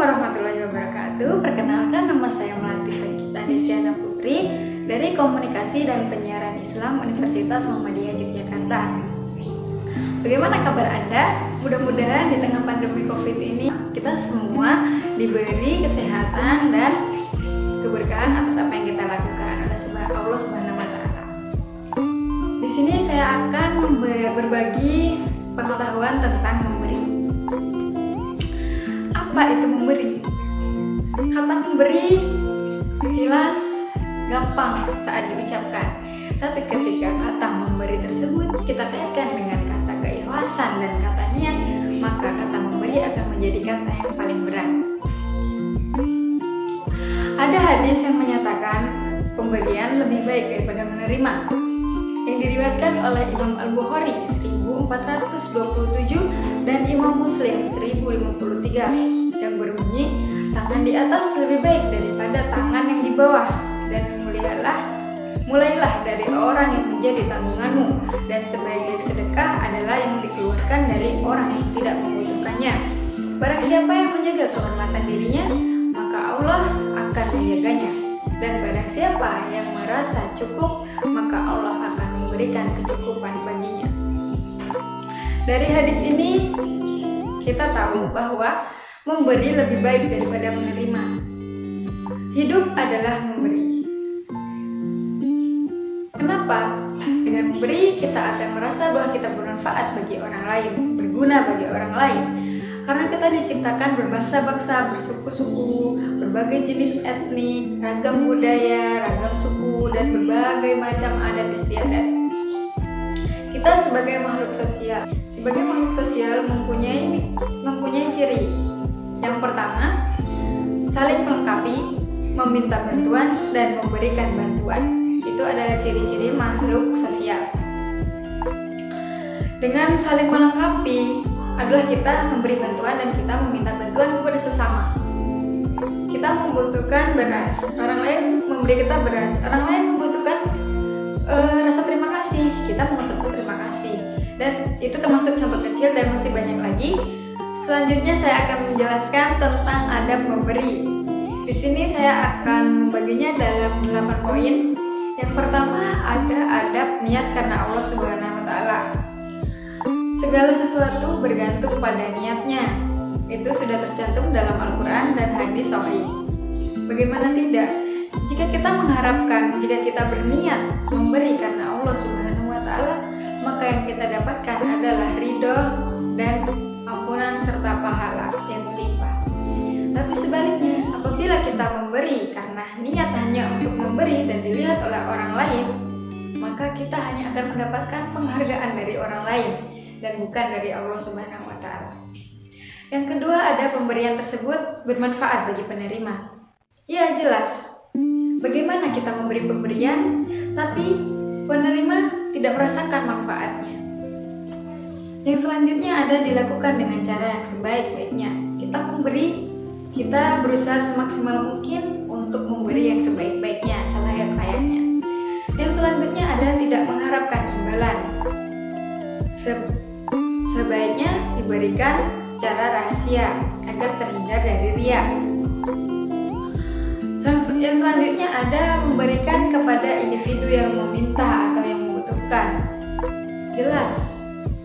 warahmatullahi wabarakatuh. Perkenalkan, nama saya Melati Sagita Desiana Putri dari Komunikasi dan Penyiaran Islam Universitas Muhammadiyah Yogyakarta. Bagaimana kabar Anda? Mudah-mudahan di tengah pandemi COVID ini kita semua diberi kesehatan dan keberkahan atas apa yang kita lakukan oleh Allah Subhanahu wa Ta'ala. Di sini saya akan berbagi pengetahuan tentang memberi. Apa itu memberi? Kata memberi sekilas gampang saat diucapkan, tapi ketika kata memberi tersebut kita kaitkan dengan kata keikhlasan dan kata niat, maka kata memberi akan menjadi kata yang paling berat. Ada hadis yang menyatakan pemberian lebih baik daripada menerima, yang diriwayatkan oleh Imam Al-Bukhari 1427 dan Imam Muslim 1053, yang berbunyi, tangan di atas lebih baik daripada tangan yang di bawah, dan mulailah dari orang yang menjadi tanggunganmu, dan sebaik-baik sedekah adalah yang dikeluarkan dari orang yang tidak membutuhkannya. Barang siapa yang menjaga kehormatan dirinya, maka Allah akan menjaganya, dan barang siapa yang merasa cukup, maka Allah akan memberikan kecukupan baginya. Dari hadis ini kita tahu bahwa memberi lebih baik daripada menerima. Hidup adalah memberi. Kenapa? Dengan memberi kita akan merasa bahwa kita bermanfaat bagi orang lain, berguna bagi orang lain. Karena kita diciptakan berbangsa-bangsa, bersuku-suku, berbagai jenis etnik, ragam budaya, ragam suku, dan berbagai macam adat istiadat. Kita sebagai makhluk sosial mempunyai ciri. Yang pertama, saling melengkapi, meminta bantuan, dan memberikan bantuan. Itu adalah ciri-ciri makhluk sosial. Dengan saling melengkapi adalah kita memberi bantuan dan kita meminta bantuan kepada sesama. Kita membutuhkan beras, orang lain memberi kita beras. Orang lain membutuhkan rasa terima kasih, kita mengucapkan terima kasih. Dan itu termasuk contoh kecil dan masih banyak lagi. Selanjutnya saya akan menjelaskan tentang adab memberi. Di sini saya akan membaginya dalam 8 poin. Yang pertama, ada adab niat karena Allah Subhanahu wa Ta'ala. Segala sesuatu bergantung pada niatnya. Itu sudah tercantum dalam Al-Quran dan hadis sahih. Bagaimana tidak? Jika kita mengharapkan, jika kita berniat memberi karena Allah Subhanahu wa Ta'ala, maka yang kita dapatkan adalah ridho dan ampunan serta pahala yang berlimpah. Tapi sebaliknya, apabila kita memberi karena niat hanya untuk memberi dan dilihat oleh orang lain, maka kita hanya akan mendapatkan penghargaan dari orang lain dan bukan dari Allah Subhanahu wa Ta'ala. Yang kedua, ada pemberian tersebut bermanfaat bagi penerima. Ya, jelas. Bagaimana kita memberi pemberian tapi penerima tidak merasakan manfaatnya? Yang selanjutnya ada dilakukan dengan cara yang sebaik-baiknya. Kita memberi, kita berusaha semaksimal mungkin untuk memberi yang sebaik-baiknya, selayak-layaknya. Yang selanjutnya ada tidak mengharapkan imbalan. Sebaiknya diberikan secara rahasia agar terhindar dari riya. Yang selanjutnya ada memberikan kepada individu yang meminta atau yang membutuhkan. Jelas.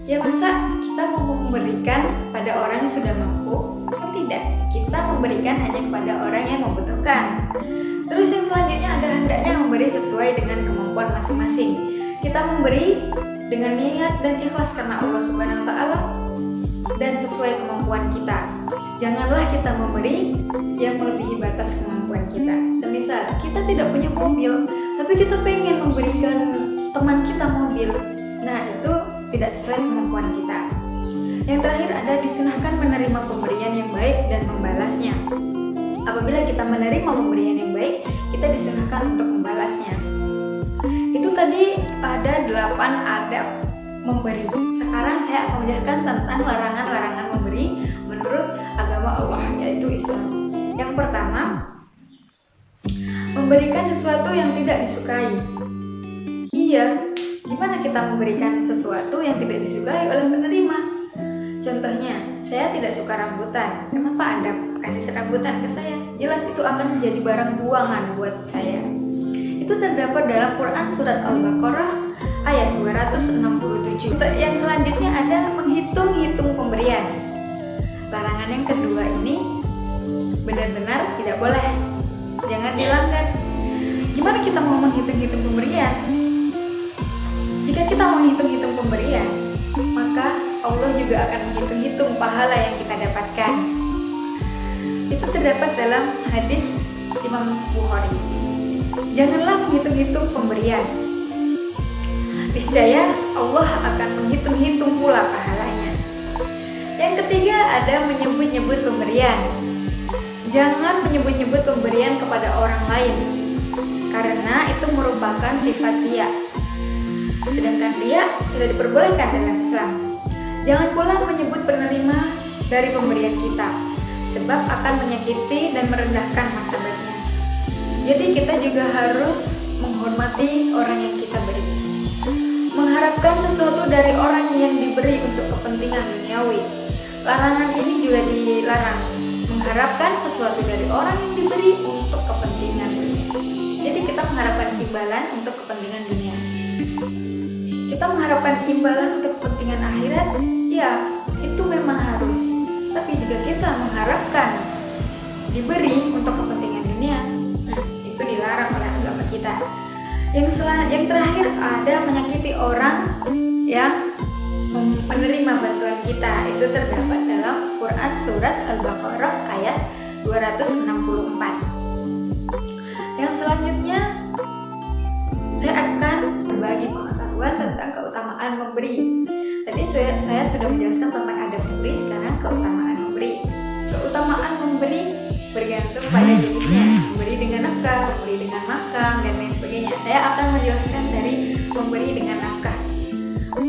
Ya, masa kita mau memberikan pada orang yang sudah mampu? Kan tidak. Kita memberikan hanya kepada orang yang membutuhkan. Terus yang selanjutnya ada hendaknya memberi sesuai dengan kemampuan masing-masing. Kita memberi dengan niat dan ikhlas karena Allah Subhanahu wa Ta'ala dan sesuai kemampuan kita. Janganlah kita memberi yang melebihi batas kemampuan kita. Semisal kita tidak punya mobil, tapi kita pengen memberikan teman kita mobil. Nah, itu tidak sesuai kemampuan kita. Yang terakhir ada disunahkan menerima pemberian yang baik dan membalasnya. Apabila kita menerima pemberian yang baik, kita disunahkan untuk membalasnya. Itu tadi ada 8 adab memberi. Sekarang saya akan menjelaskan tentang larangan-larangan memberi menurut agama Allah, yaitu Islam. Yang pertama, memberikan sesuatu yang tidak disukai. Iya, gimana kita memberikan sesuatu yang tidak disukai oleh penerima? Contohnya, saya tidak suka rambutan. Kenapa Anda kasih serabutan ke saya, jelas itu akan menjadi barang buangan buat saya. Itu terdapat dalam Quran surat Al-Baqarah ayat 267. Yang selanjutnya ada menghitung-hitung pemberian. Larangan yang kedua ini benar-benar tidak boleh, jangan dilanggar. Gimana kita mau menghitung-hitung pemberian? Jika kita mau menghitung-hitung pemberian, maka Allah juga akan menghitung-hitung pahala yang kita dapatkan. Itu terdapat dalam hadis Imam Bukhari. Janganlah menghitung-hitung pemberian. Niscaya Allah akan menghitung-hitung pula pahalanya. Yang ketiga ada menyebut-nyebut pemberian. Jangan menyebut-nyebut pemberian kepada orang lain, karena itu merupakan sifat riya. Sedangkan riya tidak diperbolehkan dalam Islam. Jangan pula menyebut penerima dari pemberian kita, sebab akan menyakiti dan merendahkan martabatnya. Jadi kita juga harus menghormati orang yang kita beri. Mengharapkan sesuatu dari orang yang diberi untuk kepentingan duniawi. Larangan ini juga dilarang. Mengharapkan sesuatu dari orang yang diberi untuk kepentingan dunia. Jadi kita mengharapkan imbalan untuk kepentingan dunia. Kita mengharapkan imbalan untuk kepentingan akhirat, ya itu memang harus. Tapi jika kita mengharapkan diberi untuk kepentingan dunia, itu dilarang oleh agama kita. Yang terakhir ada menyakiti orang yang menerima bantuan kita. Itu terdapat dalam Quran surat Al-Baqarah ayat 264. Yang selanjutnya saya akan berbagi pengetahuan tentang keutamaan memberi. Tadi saya sudah menjelaskan tentang adab memberi, sekarang keutamaan memberi. Keutamaan memberi bergantung pada jenisnya, memberi dengan nafkah, memberi dengan makan, dan lain sebagainya. Saya akan menjelaskan dari memberi dengan nafkah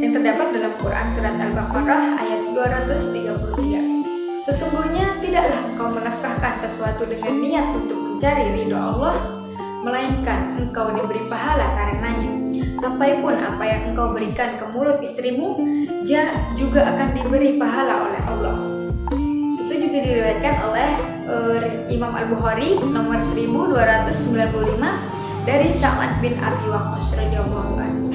yang terdapat dalam Quran surat Al-Baqarah ayat 233. Sesungguhnya tidaklah engkau menafkahkan sesuatu dengan niat untuk mencari ridho Allah, melainkan engkau diberi pahala karenanya. Sampai pun apa yang engkau berikan ke mulut istrimu juga akan diberi pahala oleh Allah. Itu juga diriwayatkan oleh Imam Al-Bukhari nomor 1295 dari Sa'ad bin Abi Waqqas radhiyallahu anhu.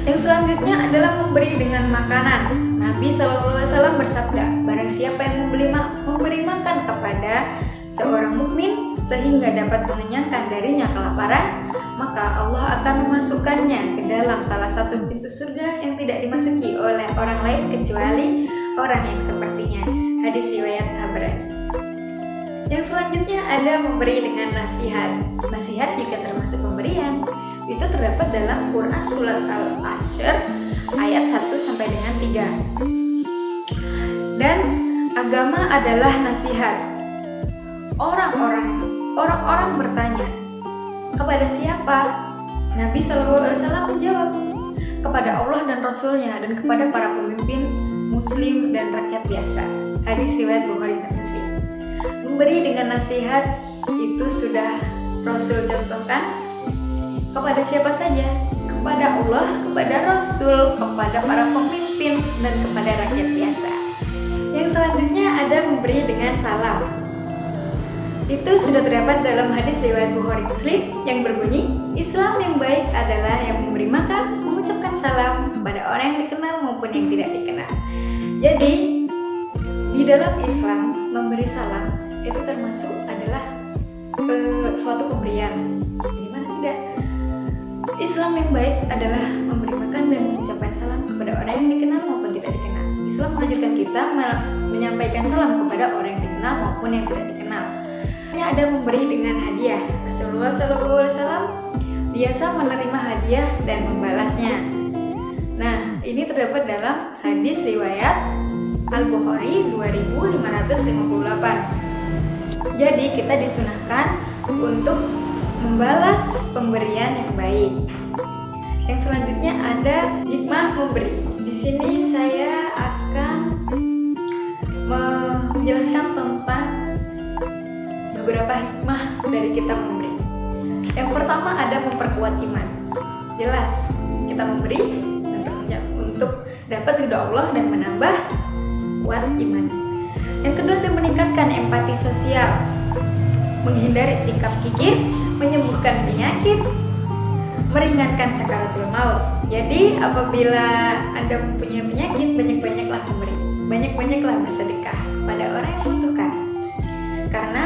Yang selanjutnya adalah memberi dengan makanan. Nabi SAW bersabda, barang siapa yang memberi makan kepada seorang mukmin sehingga dapat mengenyangkan darinya kelaparan, maka Allah akan memasukkannya ke dalam salah satu pintu surga yang tidak dimasuki oleh orang lain kecuali orang yang sepertinya. Hadis riwayat Tabrani. Yang selanjutnya ada memberi dengan nasihat. Nasihat juga termasuk pemberian. Itu terdapat dalam Quran surat Al-Ashr ayat 1 sampai dengan 3. Dan agama adalah nasihat. Orang-orang bertanya, kepada siapa? Nabi SAW menjawab, kepada Allah dan Rasulnya dan kepada para pemimpin Muslim dan rakyat biasa. Hadis riwayat Bukhari dan Muslim. Memberi dengan nasihat itu sudah Rasul contohkan kepada siapa saja, kepada Allah, kepada Rasul, kepada para pemimpin, dan kepada rakyat biasa. Yang selanjutnya ada memberi dengan salam. Itu sudah terdapat dalam hadis riwayat Bukhari Muslim yang berbunyi, Islam yang baik adalah yang memberi makan, mengucapkan salam kepada orang yang dikenal maupun yang tidak dikenal. Jadi di dalam Islam memberi salam itu termasuk adalah suatu pemberian. Gimana tidak? Islam yang baik adalah memberi makan dan mengucapkan salam kepada orang yang dikenal maupun tidak dikenal. Islam mengajarkan kita menyampaikan salam kepada orang yang dikenal maupun yang tidak dikenal. Ada memberi dengan hadiah. Rasulullah SAW biasa menerima hadiah dan membalasnya. Nah, ini terdapat dalam hadis riwayat Al-Bukhari 2558. Jadi kita disunahkan untuk membalas pemberian yang baik. Yang selanjutnya ada hikmah memberi. Di sini saya akan menjelaskan tentang beberapa hikmah dari kita memberi. Yang pertama ada memperkuat iman. Jelas, kita memberi untuk dapat ridho Allah dan menambah kuat iman. Yang kedua adalah meningkatkan empati sosial, menghindari sikap kikir, menyembuhkan penyakit, meringankan sakaratul maut. Jadi apabila Anda mempunyai penyakit, banyak-banyaklah memberi, banyak-banyaklah bersedekah pada orang yang membutuhkan, karena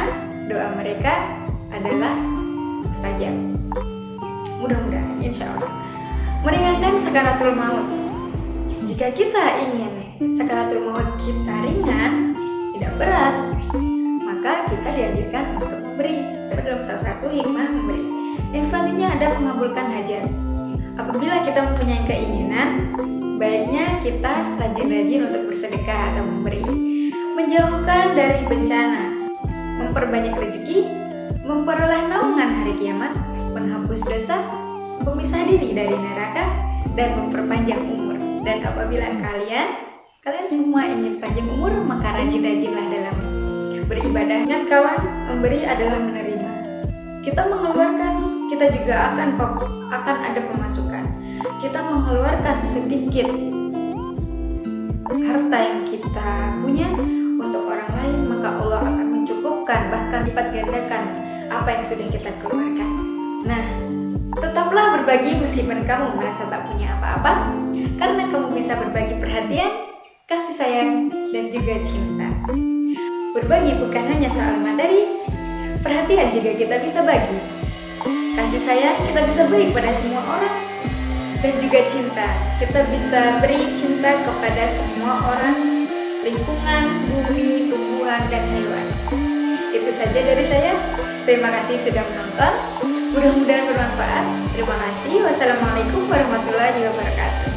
doa mereka adalah mustajab. Mudah-mudahan, insya Allah. Meringankan sakaratul maut. Jika kita ingin sakaratul maut kita ringan, tidak berat, maka kita dianjurkan untuk memberi. Itu dalam salah satu hikmah memberi. Yang selanjutnya ada mengabulkan hajat. Apabila kita mempunyai keinginan, baiknya kita rajin-rajin untuk bersedekah atau memberi. Menjauhkan dari bencana, memperbanyak rezeki, memperoleh naungan hari kiamat, menghapus dosa, memisah diri dari neraka, dan memperpanjang umur. Dan apabila kalian semua ingin panjang umur, maka rajin-rajinlah dalam beribadah. Ingat kawan, memberi adalah menerima. Kita mengeluarkan, kita juga akan ada pemasukan. Kita mengeluarkan sedikit harta yang kita punya untuk orang lain, maka Allah akan mencukupkan, bahkan lipat gandakan apa yang sudah kita keluarkan. Nah, tetaplah berbagi meskipun kamu merasa tak punya apa-apa, karena kamu bisa berbagi perhatian, kasih sayang, dan juga cinta. Berbagi bukan hanya soal materi, perhatian juga kita bisa bagi. Kasih sayang kita bisa beri pada semua orang, dan juga cinta kita bisa beri cinta kepada semua orang, lingkungan, bumi, tumbuhan, dan hewan. Itu saja dari saya. Terima kasih sudah menonton. Mudah-mudahan bermanfaat. Terima kasih. Wassalamualaikum warahmatullahi wabarakatuh.